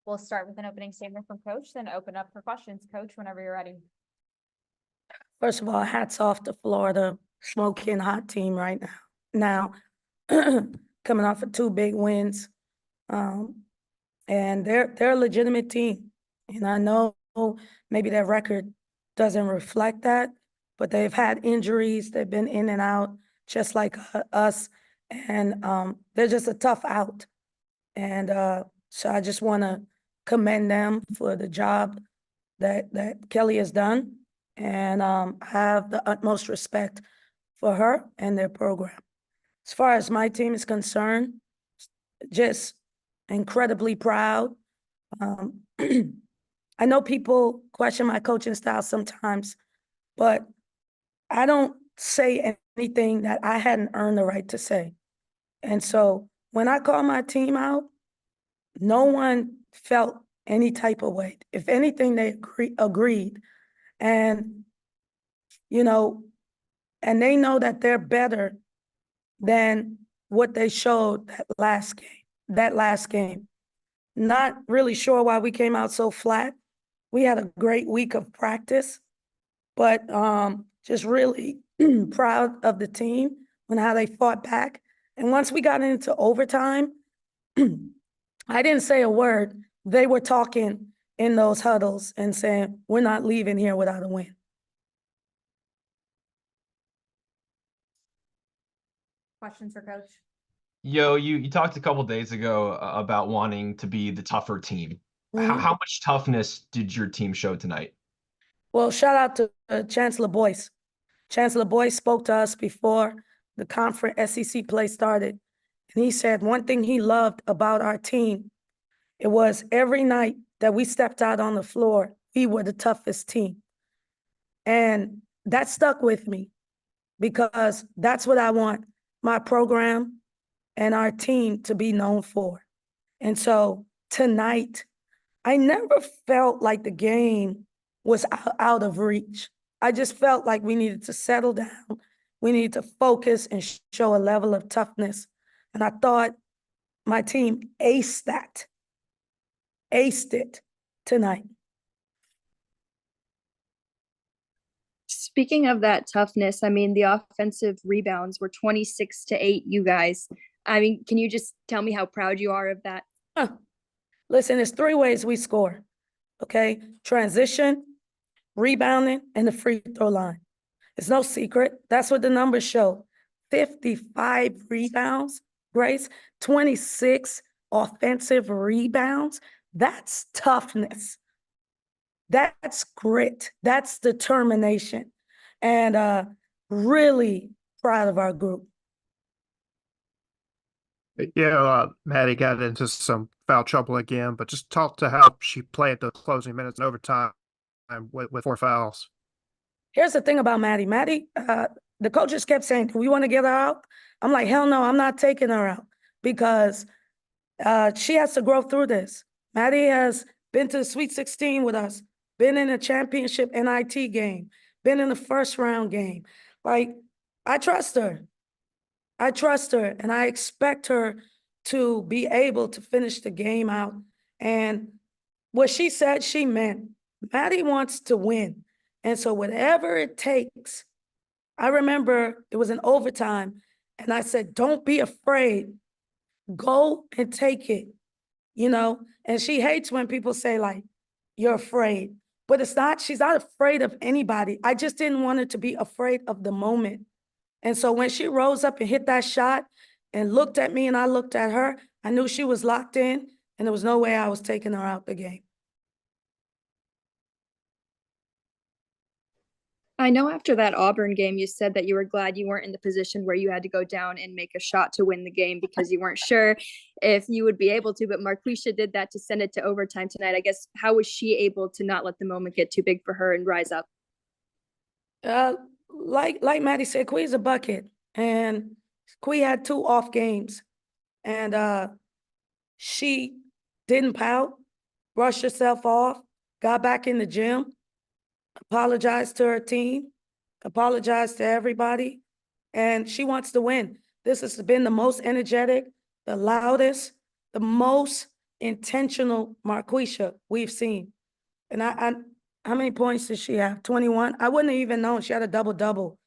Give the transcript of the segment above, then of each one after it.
We'll start with an opening statement from Coach, then open up for questions. Coach, whenever you're ready. First of all, hats off to Florida, smoking hot team right now. Now, coming off of 2 big wins, and they're a legitimate team. And I know maybe their record doesn't reflect that, but they've had injuries. They've been in and out, just like us, and they're just a tough out. And so I just want to commend them for the job that Kelly has done, and have the utmost respect for her and their program. As far as my team is concerned, just incredibly proud. I know people question my coaching style sometimes, but I don't say anything that I hadn't earned the right to say. And so when I call my team out, no one felt any type of way. If anything, they agreed. And, and they know that they're better than what they showed that last game. Not really sure why we came out so flat. We had a great week of practice, but just really proud of the team and how they fought back. And once we got into overtime, I didn't say a word. They were talking in those huddles and saying, we're not leaving here without a win. Questions for Coach? Yo, you talked a couple days ago about wanting to be the tougher team. Mhm. How much toughness did your team show tonight? Well, shout out to Chancellor Boyce. Chancellor Boyce spoke to us before the conference SEC play started. And he said one thing he loved about our team, it was every night that we stepped out on the floor, we were the toughest team. And that stuck with me because that's what I want my program and our team to be known for. And so tonight, I never felt like the game was out of reach. I just felt like we needed to settle down. We needed to focus and show a level of toughness. And I thought my team aced it tonight. Speaking of that toughness, I mean, the offensive rebounds were 26-8, you guys. I mean, can you just tell me how proud you are of that? Listen, there's 3 ways we score, okay? Transition, rebounding, and the free throw line. It's no secret. That's what the numbers show. 55 rebounds, Grace, 26 offensive rebounds. That's toughness. That's grit. That's determination. And really proud of our group. Yeah, Maddie got into some foul trouble again, but just talk to how she played the closing minutes in overtime with 4 fouls. Here's the thing about Maddie. Maddie, the coaches kept saying, do we want to get her out? I'm like, hell no, I'm not taking her out because she has to grow through this. Maddie has been to the Sweet 16 with us, been in a championship NIT game, been in the first round game. Like, I trust her. And I expect her to be able to finish the game out. And what she said, she meant. Maddie wants to win. And so whatever it takes, I remember it was an overtime, and I said, don't be afraid. Go and take it, And she hates when people say, like, you're afraid. But it's not, she's not afraid of anybody. I just didn't want her to be afraid of the moment. And so when she rose up and hit that shot and looked at me and I looked at her, I knew she was locked in, and there was no way I was taking her out the game. I know after that Auburn game, you said that you were glad you weren't in the position where you had to go down and make a shot to win the game because you weren't sure if you would be able to, but Marquisha did that to send it to overtime tonight. I guess, how was she able to not let the moment get too big for her and rise up? Like Maddie said, Quee's a bucket, and Quee had 2 off games, and she didn't pout, brushed herself off, got back in the gym, apologized to her team, apologized to everybody, and she wants to win. This has been the most energetic, the loudest, the most intentional Marquisha we've seen. And how many points did she have? 21? I wouldn't have even known. She had a double-double.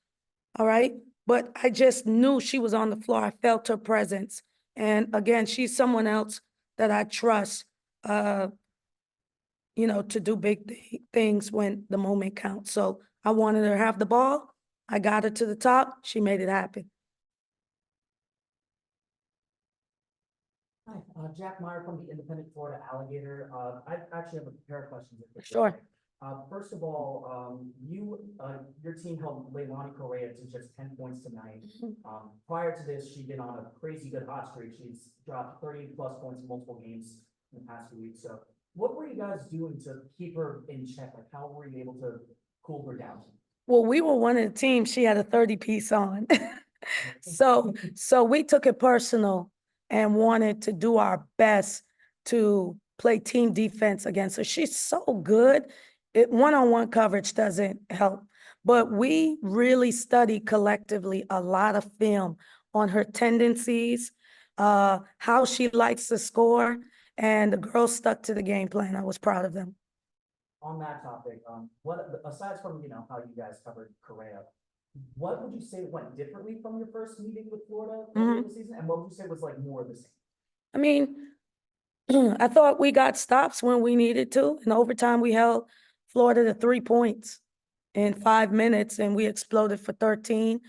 All right. But I just knew she was on the floor. I felt her presence. And again, she's someone else that I trust, you know, to do big things when the moment counts. So I wanted her to have the ball. I got her to the top. She made it happen. Hi, Jack Meyer from the Independent Florida Alligator. I actually have a pair of questions. If it's Sure. okay. First of all, your team held Leilani Correa to just 10 points tonight. Prior to this, she'd been on a crazy good hot streak. She's dropped 30+ points in multiple games in the past few weeks. So what were you guys doing to keep her in check? Like, how were you able to cool her down? Well, we were one of the teams she had a 30-piece on. So we took it personal and wanted to do our best to play team defense against her. She's so good. One-on-one coverage doesn't help, but we really studied collectively a lot of film on her tendencies, how she likes to score, and the girls stuck to the game plan. I was proud of them. On that topic, aside from, how you guys covered Correa, what would you say went differently from your first meeting with Florida earlier this season? And what would you say was like more of the same? I mean, I thought we got stops when we needed to. In overtime, we held Florida to 3 points in 5 minutes, and we exploded for 13.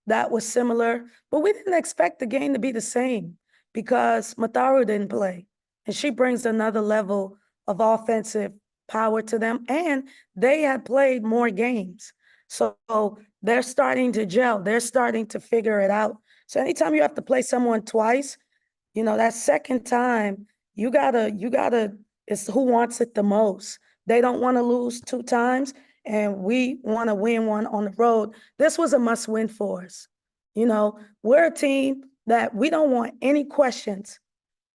That was similar, but we didn't expect the game to be the same because Mataru didn't play, and she brings another level of offensive power to them, and they had played more games. So they're starting to gel. They're starting to figure it out. So anytime you have to play someone twice, that second time, you gotta, it's who wants it the most. They don't want to lose 2 times, and we want to win one on the road. This was a must win for us. We're a team that we don't want any questions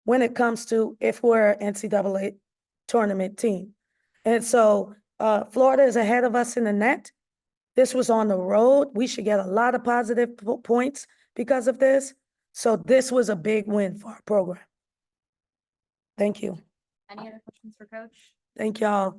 when it comes to if we're an NCAA tournament team. And so Florida is ahead of us in the net. This was on the road. We should get a lot of positive points because of this. So this was a big win for our program. Thank you. Any other questions for Coach? Thank y'all.